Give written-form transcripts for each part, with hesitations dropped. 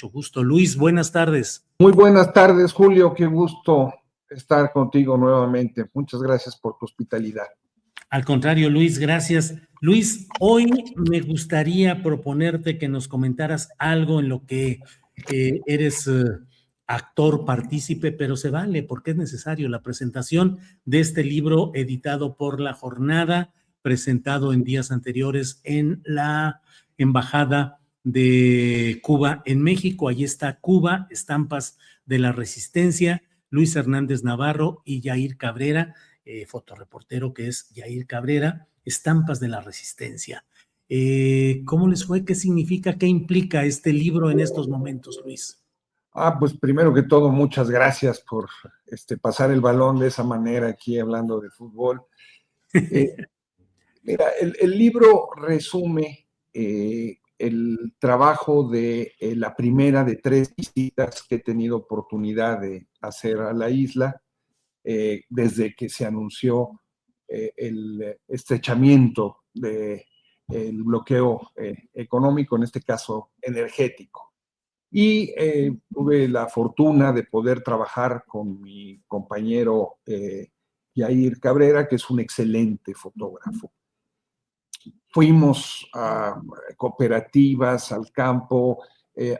Mucho gusto. Luis, buenas tardes. Muy buenas tardes, Julio. Qué gusto estar contigo nuevamente. Muchas gracias por tu hospitalidad. Al contrario, Luis, gracias. Luis, hoy me gustaría proponerte que nos comentaras algo en lo que eres actor, partícipe, pero se vale porque es necesario la presentación de este libro editado por La Jornada, presentado en días anteriores en la Embajada de Cuba en México. Ahí está Cuba, Estampas de la Resistencia, Luis Hernández Navarro y Yair Cabrera. Fotoreportero que es Yair Cabrera, Estampas de la Resistencia. ¿Cómo les fue? ¿Qué significa? ¿Qué implica este libro en estos momentos, Luis? Pues primero que todo, muchas gracias por pasar el balón de esa manera aquí hablando de fútbol. Mira, el libro resume el trabajo de la primera de 3 visitas que he tenido oportunidad de hacer a la isla desde que se anunció el estrechamiento del bloqueo económico, en este caso energético. Y tuve la fortuna de poder trabajar con mi compañero Yair Cabrera, que es un excelente fotógrafo. Fuimos a cooperativas, al campo,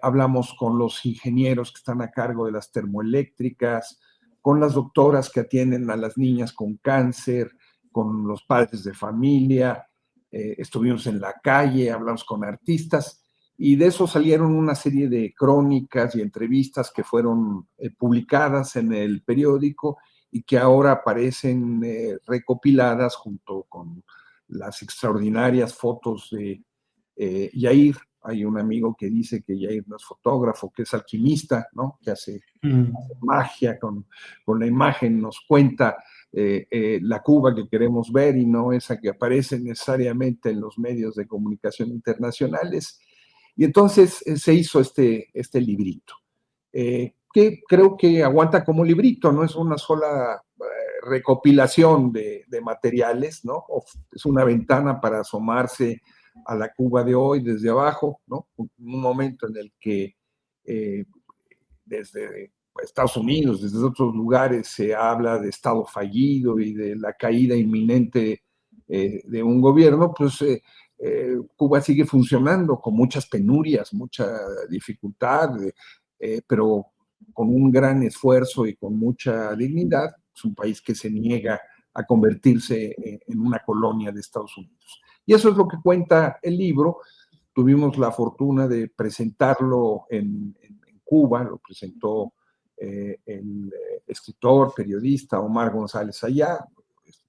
hablamos con los ingenieros que están a cargo de las termoeléctricas, con las doctoras que atienden a las niñas con cáncer, con los padres de familia, estuvimos en la calle, hablamos con artistas, y de eso salieron una serie de crónicas y entrevistas que fueron publicadas en el periódico y que ahora aparecen recopiladas junto con las extraordinarias fotos de Yair. Hay un amigo que dice que Yair no es fotógrafo, que es alquimista, ¿no? Que hace magia con la imagen, nos cuenta la Cuba que queremos ver y no esa que aparece necesariamente en los medios de comunicación internacionales. Y entonces se hizo este librito, que creo que aguanta como librito, no es una sola recopilación de materiales, ¿no? Es una ventana para asomarse a la Cuba de hoy desde abajo, ¿no? Un momento en el que desde Estados Unidos, desde otros lugares se habla de Estado fallido y de la caída inminente de un gobierno, pues Cuba sigue funcionando con muchas penurias, mucha dificultad, pero con un gran esfuerzo y con mucha dignidad. Es un país que se niega a convertirse en una colonia de Estados Unidos. Y eso es lo que cuenta el libro. Tuvimos la fortuna de presentarlo en Cuba, lo presentó el escritor, periodista Omar González Ayá.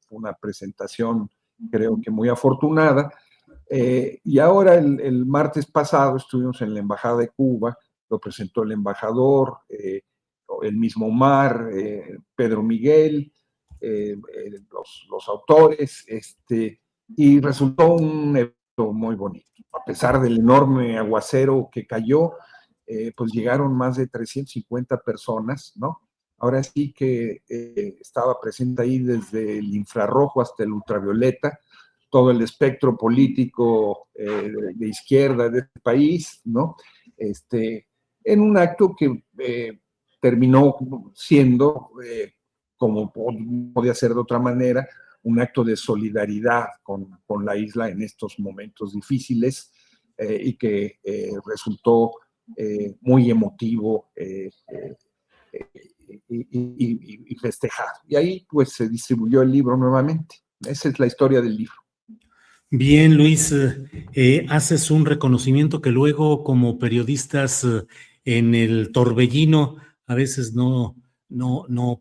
Fue una presentación, creo que muy afortunada. Y ahora, el martes pasado, estuvimos en la Embajada de Cuba, lo presentó el embajador, el mismo Omar, Pedro Miguel, los autores, y resultó un evento muy bonito. A pesar del enorme aguacero que cayó, pues llegaron más de 350 personas, ¿no? Ahora sí que estaba presente ahí desde el infrarrojo hasta el ultravioleta, todo el espectro político de izquierda de este país, ¿no? En un acto que terminó siendo, como podía ser de otra manera, un acto de solidaridad con la isla en estos momentos difíciles y que resultó muy emotivo y festejado. Y ahí pues se distribuyó el libro nuevamente. Esa es la historia del libro. Bien, Luis, haces un reconocimiento que luego como periodistas en el torbellino a veces no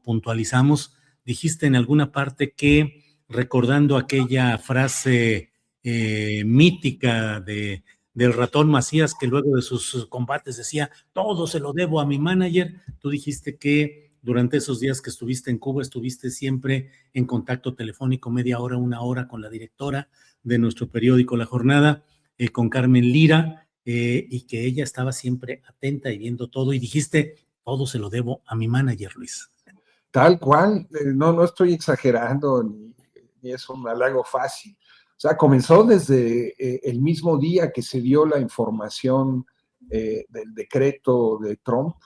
puntualizamos. Dijiste en alguna parte que recordando aquella frase mítica del ratón Macías que luego de sus combates decía, todo se lo debo a mi manager, tú dijiste que durante esos días que estuviste en Cuba estuviste siempre en contacto telefónico media hora, una hora con la directora de nuestro periódico La Jornada, con Carmen Lira, y que ella estaba siempre atenta y viendo todo, y dijiste, todo se lo debo a mi manager, Luis. Tal cual, no estoy exagerando, ni es un halago fácil. O sea, comenzó desde el mismo día que se dio la información del decreto de Trump,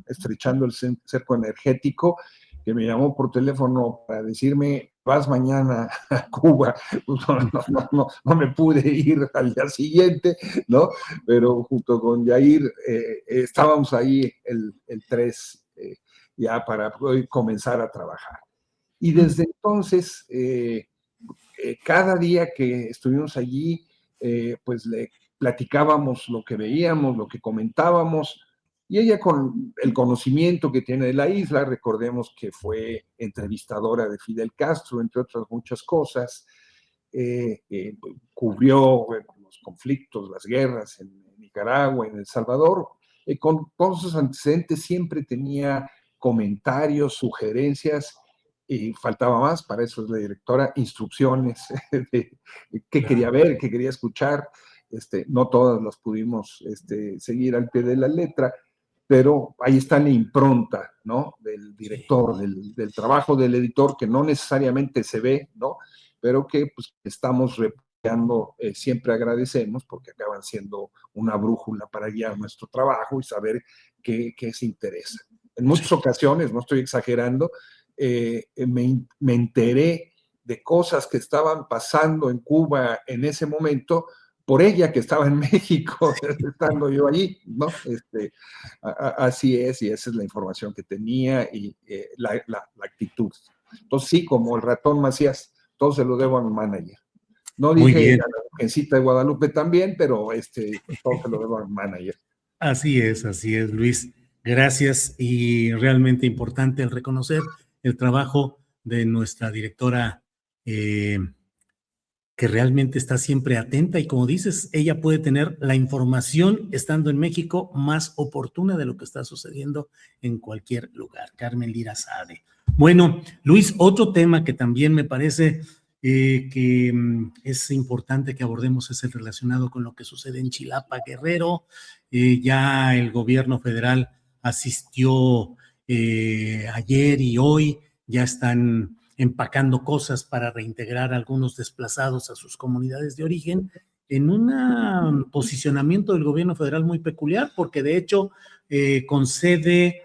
estrechando el cerco energético, que me llamó por teléfono para decirme, vas mañana a Cuba. Pues no me pude ir al día siguiente, ¿no? Pero junto con Yair estábamos ahí el 3 ya para comenzar a trabajar. Y desde entonces, cada día que estuvimos allí, pues le platicábamos lo que veíamos, lo que comentábamos, y ella con el conocimiento que tiene de la isla, recordemos que fue entrevistadora de Fidel Castro, entre otras muchas cosas, cubrió los conflictos, las guerras en Nicaragua, en El Salvador, con todos sus antecedentes siempre tenía comentarios, sugerencias, y faltaba más, para eso es la directora, instrucciones de qué quería ver, qué quería escuchar. No todas las pudimos seguir al pie de la letra, pero ahí está la impronta, ¿no? Del director, del trabajo del editor, que no necesariamente se ve, ¿no? Pero que pues, estamos replicando, siempre agradecemos, porque acaban siendo una brújula para guiar nuestro trabajo y saber qué se interesa. En muchas ocasiones, no estoy exagerando, me enteré de cosas que estaban pasando en Cuba en ese momento por ella, que estaba en México, estando yo allí, ¿no? Así es, y esa es la información que tenía y la actitud. Entonces, sí, como el ratón Macías, todo se lo debo a mi manager. No dije a la Virgencita de Guadalupe también, pero todo se lo debo a mi manager. Así es, Luis. Gracias, y realmente importante el reconocer el trabajo de nuestra directora, que realmente está siempre atenta, y como dices, ella puede tener la información estando en México más oportuna de lo que está sucediendo en cualquier lugar. Carmen Lira Saade. Bueno, Luis, otro tema que también me parece que es importante que abordemos es el relacionado con lo que sucede en Chilapa, Guerrero. Ya el gobierno federal asistió ayer y hoy, ya están empacando cosas para reintegrar a algunos desplazados a sus comunidades de origen, en un posicionamiento del gobierno federal muy peculiar, porque de hecho concede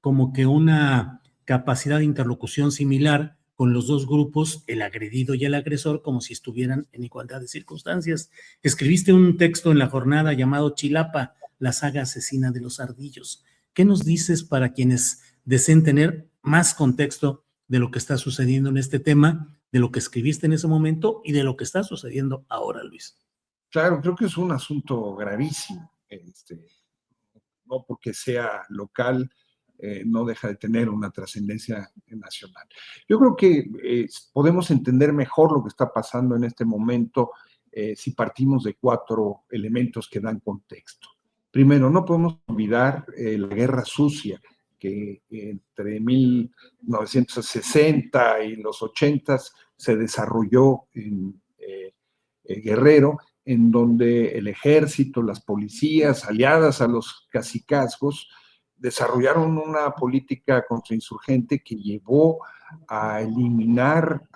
como que una capacidad de interlocución similar con los dos grupos, el agredido y el agresor, como si estuvieran en igualdad de circunstancias. Escribiste un texto en la jornada llamado Chilapa, la saga asesina de los ardillos. ¿Qué nos dices para quienes deseen tener más contexto de lo que está sucediendo en este tema, de lo que escribiste en ese momento y de lo que está sucediendo ahora, Luis? Claro, creo que es un asunto gravísimo. No porque sea local, no deja de tener una trascendencia nacional. Yo creo que podemos entender mejor lo que está pasando en este momento si partimos de 4 elementos que dan contexto. Primero, no podemos olvidar la guerra sucia, que entre 1960 y los 80 se desarrolló en Guerrero, en donde el ejército, las policías, aliadas a los cacicazgos, desarrollaron una política contrainsurgente que llevó a eliminar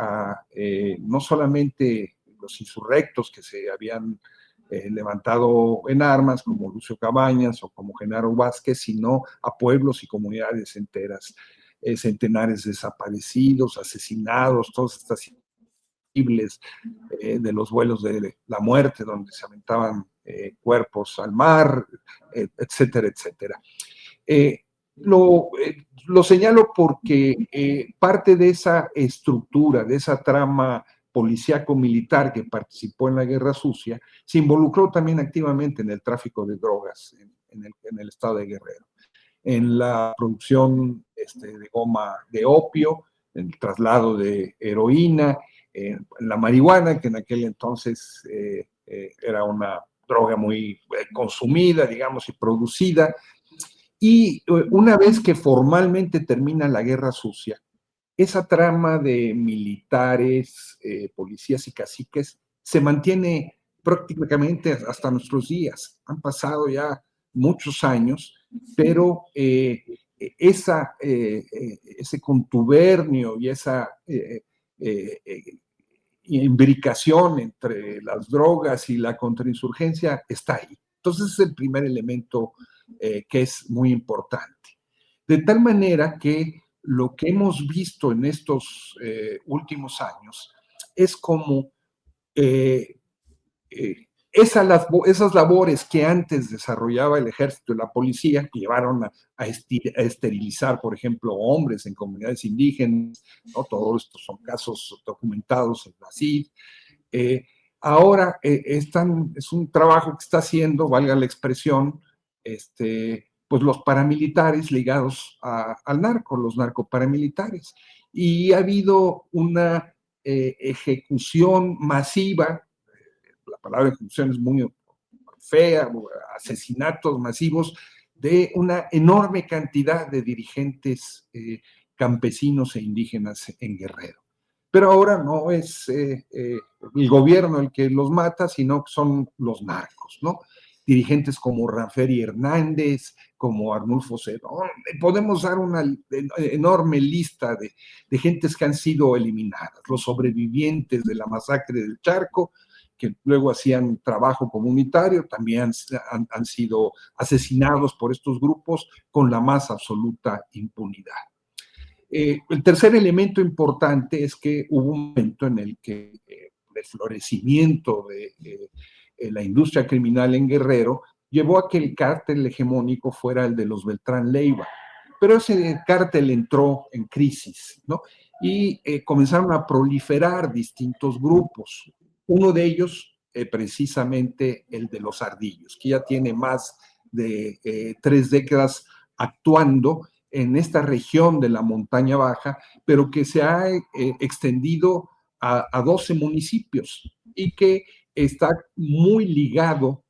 no solamente los insurrectos que se habían levantado en armas, como Lucio Cabañas o como Genaro Vázquez, sino a pueblos y comunidades enteras, centenares desaparecidos, asesinados, todas estas de los vuelos de la muerte, donde se aventaban cuerpos al mar, etcétera, etcétera. Lo señalo porque parte de esa estructura, de esa trama policíaco-militar que participó en la Guerra Sucia, se involucró también activamente en el tráfico de drogas en el estado de Guerrero, en la producción de goma de opio, en el traslado de heroína, la marihuana, que en aquel entonces era una droga muy consumida, digamos, y producida. Y una vez que formalmente termina la Guerra Sucia, esa trama de militares, policías y caciques se mantiene prácticamente hasta nuestros días. Han pasado ya muchos años, pero ese contubernio y esa imbricación entre las drogas y la contrainsurgencia está ahí. Entonces es el primer elemento que es muy importante. De tal manera que lo que hemos visto en estos últimos años es como esas labores que antes desarrollaba el ejército y la policía, que llevaron a esterilizar, por ejemplo, hombres en comunidades indígenas, ¿no? Todos estos son casos documentados en Brasil. Ahora es un trabajo que está haciendo, valga la expresión, pues los paramilitares ligados al narco, los narcoparamilitares. Y ha habido una ejecución masiva, la palabra ejecución es muy fea, asesinatos masivos de una enorme cantidad de dirigentes campesinos e indígenas en Guerrero. Pero ahora no es el gobierno el que los mata, sino que son los narcos, ¿no? Dirigentes como Ranferi Hernández, como Arnulfo Cerón. Podemos dar una enorme lista de gentes que han sido eliminadas, los sobrevivientes de la masacre del Charco, que luego hacían trabajo comunitario, también han sido asesinados por estos grupos con la más absoluta impunidad. El tercer elemento importante es que hubo un momento en el que el florecimiento de la industria criminal en Guerrero llevó a que el cártel hegemónico fuera el de los Beltrán Leiva. Pero ese cártel entró en crisis, ¿no? Y comenzaron a proliferar distintos grupos. Uno de ellos, precisamente el de los Ardillos, que ya tiene más de 3 décadas actuando en esta región de la montaña baja, pero que se ha extendido a 12 municipios y que está muy ligado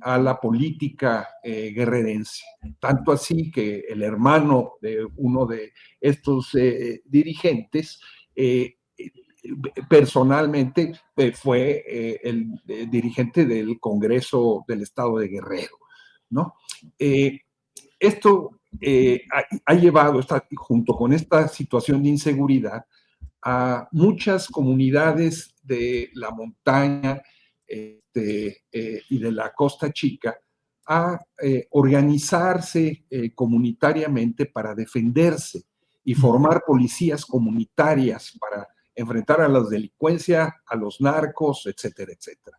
a la política guerrerense. Tanto así que el hermano de uno de estos dirigentes personalmente fue el dirigente del Congreso del Estado de Guerrero, ¿no? Esto ha llevado, junto con esta situación de inseguridad, a muchas comunidades de la montaña y de la Costa Chica a organizarse comunitariamente para defenderse y formar policías comunitarias para enfrentar a la delincuencia, a los narcos, etcétera, etcétera.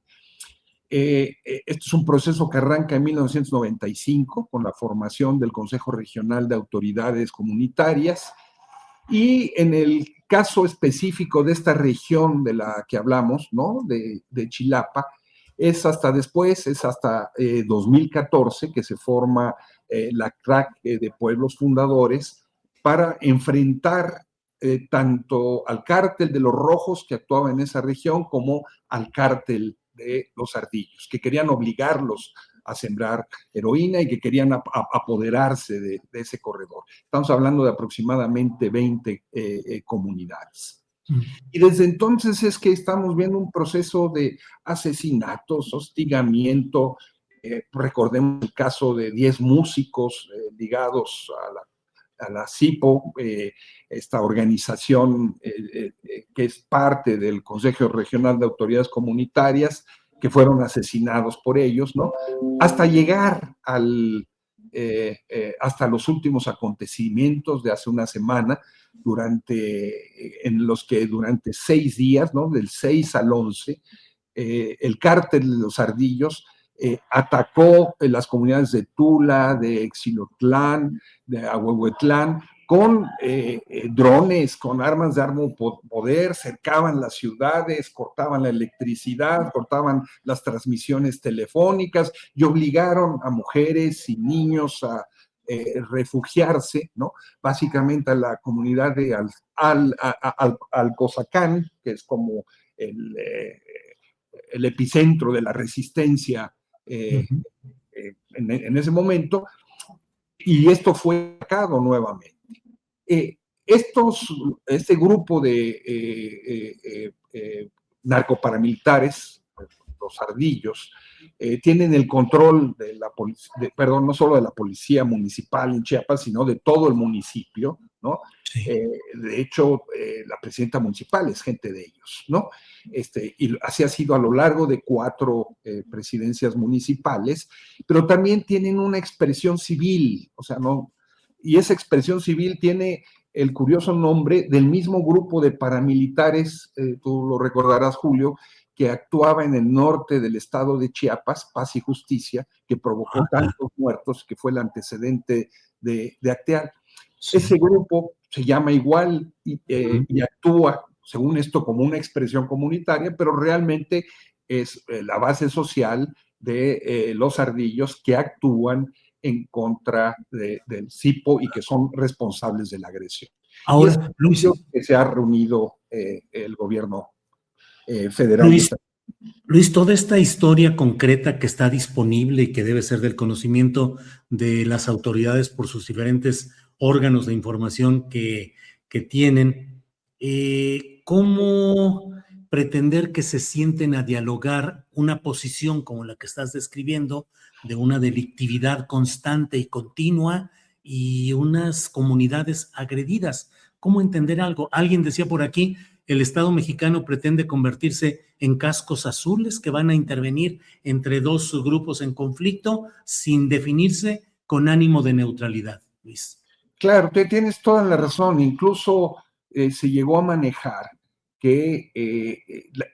Esto es un proceso que arranca en 1995 con la formación del Consejo Regional de Autoridades Comunitarias, y en el caso específico de esta región de la que hablamos, ¿no? de Chilapa, es hasta 2014 que se forma la CRAC de Pueblos Fundadores para enfrentar tanto al cártel de los Rojos que actuaba en esa región como al cártel de los Ardillos, que querían obligarlos a sembrar heroína y que querían apoderarse de ese corredor. Estamos hablando de aproximadamente 20 comunidades. Y desde entonces es que estamos viendo un proceso de asesinatos, hostigamiento. Recordemos el caso de 10 músicos ligados a la CIPO, esta organización que es parte del Consejo Regional de Autoridades Comunitarias, que fueron asesinados por ellos, ¿no? Hasta llegar hasta los últimos acontecimientos de hace una semana, en los que durante 6 días, ¿no? Del 6 al 11, el cártel de los Ardillos atacó las comunidades de Tula, de Exhilotlán, de Ahuehuetlán, con drones, con armas de arma poder, cercaban las ciudades, cortaban la electricidad, cortaban las transmisiones telefónicas y obligaron a mujeres y niños a refugiarse, ¿no? Básicamente a la comunidad de Alcozacán, que es como el epicentro de la resistencia en ese momento, y esto fue atacado nuevamente. Este grupo de narcoparamilitares, los Ardillos, tienen el control de la policía, no solo de la policía municipal en Chiapas, sino de todo el municipio, ¿no? Sí. De hecho, la presidenta municipal es gente de ellos, ¿no? Y así ha sido a lo largo de 4 presidencias municipales, pero también tienen una expresión civil, o sea, ¿no? Y esa expresión civil tiene el curioso nombre del mismo grupo de paramilitares, tú lo recordarás, Julio, que actuaba en el norte del estado de Chiapas, Paz y Justicia, que provocó tantos muertos, que fue el antecedente de Acteal. Sí. Ese grupo se llama igual y actúa, según esto, como una expresión comunitaria, pero realmente es la base social de los ardillos que actúan en contra del CIPO y que son responsables de la agresión. Y es Ahora, Luis, que se ha reunido el gobierno federal. Luis, Luis, toda esta historia concreta que está disponible y que debe ser del conocimiento de las autoridades por sus diferentes órganos de información que tienen, ¿cómo pretender que se sienten a dialogar una posición como la que estás describiendo, de una delictividad constante y continua y unas comunidades agredidas? ¿Cómo entender algo? Alguien decía por aquí, el Estado mexicano pretende convertirse en cascos azules que van a intervenir entre 2 grupos en conflicto sin definirse, con ánimo de neutralidad, Luis. Claro, tienes toda la razón. Incluso se llegó a manejar que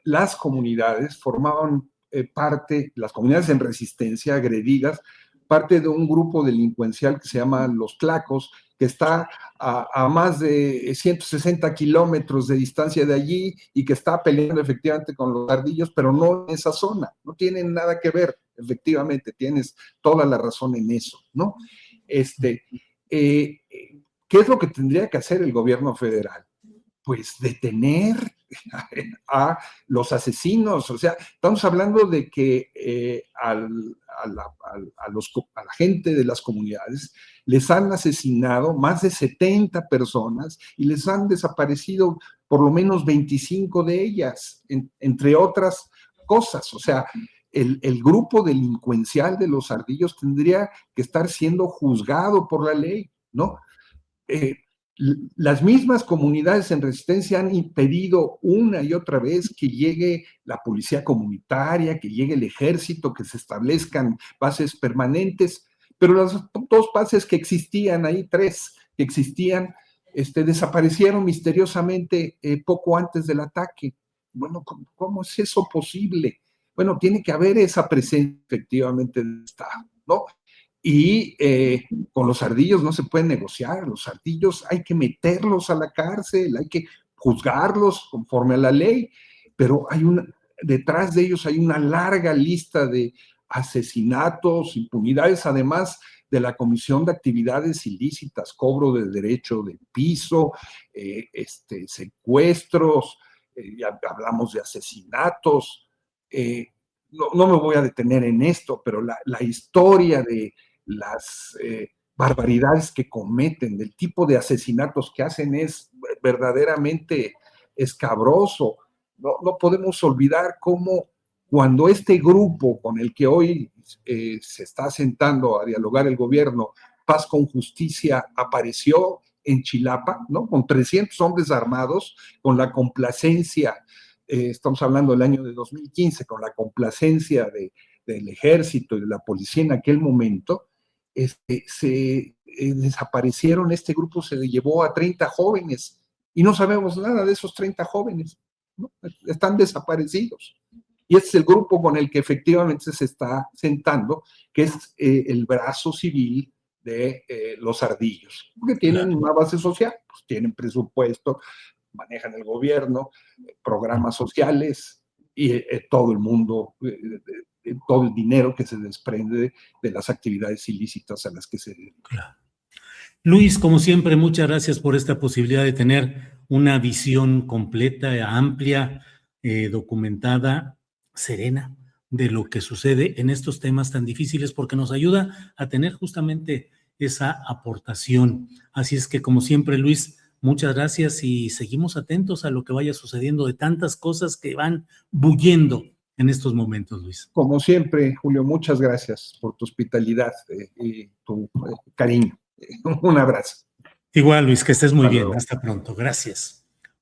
las comunidades formaban parte, las comunidades en resistencia, agredidas, parte de un grupo delincuencial que se llama Los Tlacos, que está a más de 160 kilómetros de distancia de allí y que está peleando efectivamente con los ardillos, pero no en esa zona, no tienen nada que ver, efectivamente, tienes toda la razón en eso, ¿no? ¿Qué es lo que tendría que hacer el gobierno federal? Pues detener a los asesinos. O sea, estamos hablando de que a la gente de las comunidades les han asesinado más de 70 personas y les han desaparecido por lo menos 25 de ellas, entre otras cosas. O sea, el grupo delincuencial de los ardillos tendría que estar siendo juzgado por la ley, ¿no? Las mismas comunidades en resistencia han impedido una y otra vez que llegue la policía comunitaria, que llegue el ejército, que se establezcan bases permanentes, pero las 2 bases que existían, ahí 3 que existían, desaparecieron misteriosamente poco antes del ataque. Bueno, ¿cómo es eso posible? Bueno, tiene que haber esa presencia efectivamente del Estado, ¿no? Y con los ardillos no se puede negociar, los ardillos hay que meterlos a la cárcel, hay que juzgarlos conforme a la ley, pero detrás de ellos hay una larga lista de asesinatos, impunidades, además de la comisión de actividades ilícitas, cobro de derecho de piso, secuestros, ya hablamos de asesinatos. No me voy a detener en esto, pero la historia de las barbaridades que cometen, del tipo de asesinatos que hacen es verdaderamente escabroso. No podemos olvidar cómo cuando este grupo con el que hoy se está sentando a dialogar el gobierno, Paz con Justicia, apareció en Chilapa, ¿no? Con 300 hombres armados, con la complacencia, estamos hablando del año de 2015, con la complacencia del ejército y de la policía en aquel momento, se desaparecieron, este grupo se llevó a 30 jóvenes y no sabemos nada de esos 30 jóvenes, ¿no? Están desaparecidos. Y este es el grupo con el que efectivamente se está sentando, que es el brazo civil de los ardillos, porque tienen una base social, pues tienen presupuesto, manejan el gobierno, programas sociales y todo el mundo, todo el dinero que se desprende de las actividades ilícitas a las que se dedican. Claro. Luis, como siempre, muchas gracias por esta posibilidad de tener una visión completa, amplia, documentada, serena de lo que sucede en estos temas tan difíciles, porque nos ayuda a tener justamente esa aportación. Así es que, como siempre, Luis, muchas gracias y seguimos atentos a lo que vaya sucediendo de tantas cosas que van bullendo en estos momentos, Luis. Como siempre, Julio, muchas gracias por tu hospitalidad y tu cariño. Un abrazo. Igual, Luis, que estés muy Hasta bien. luego. Hasta pronto. Gracias.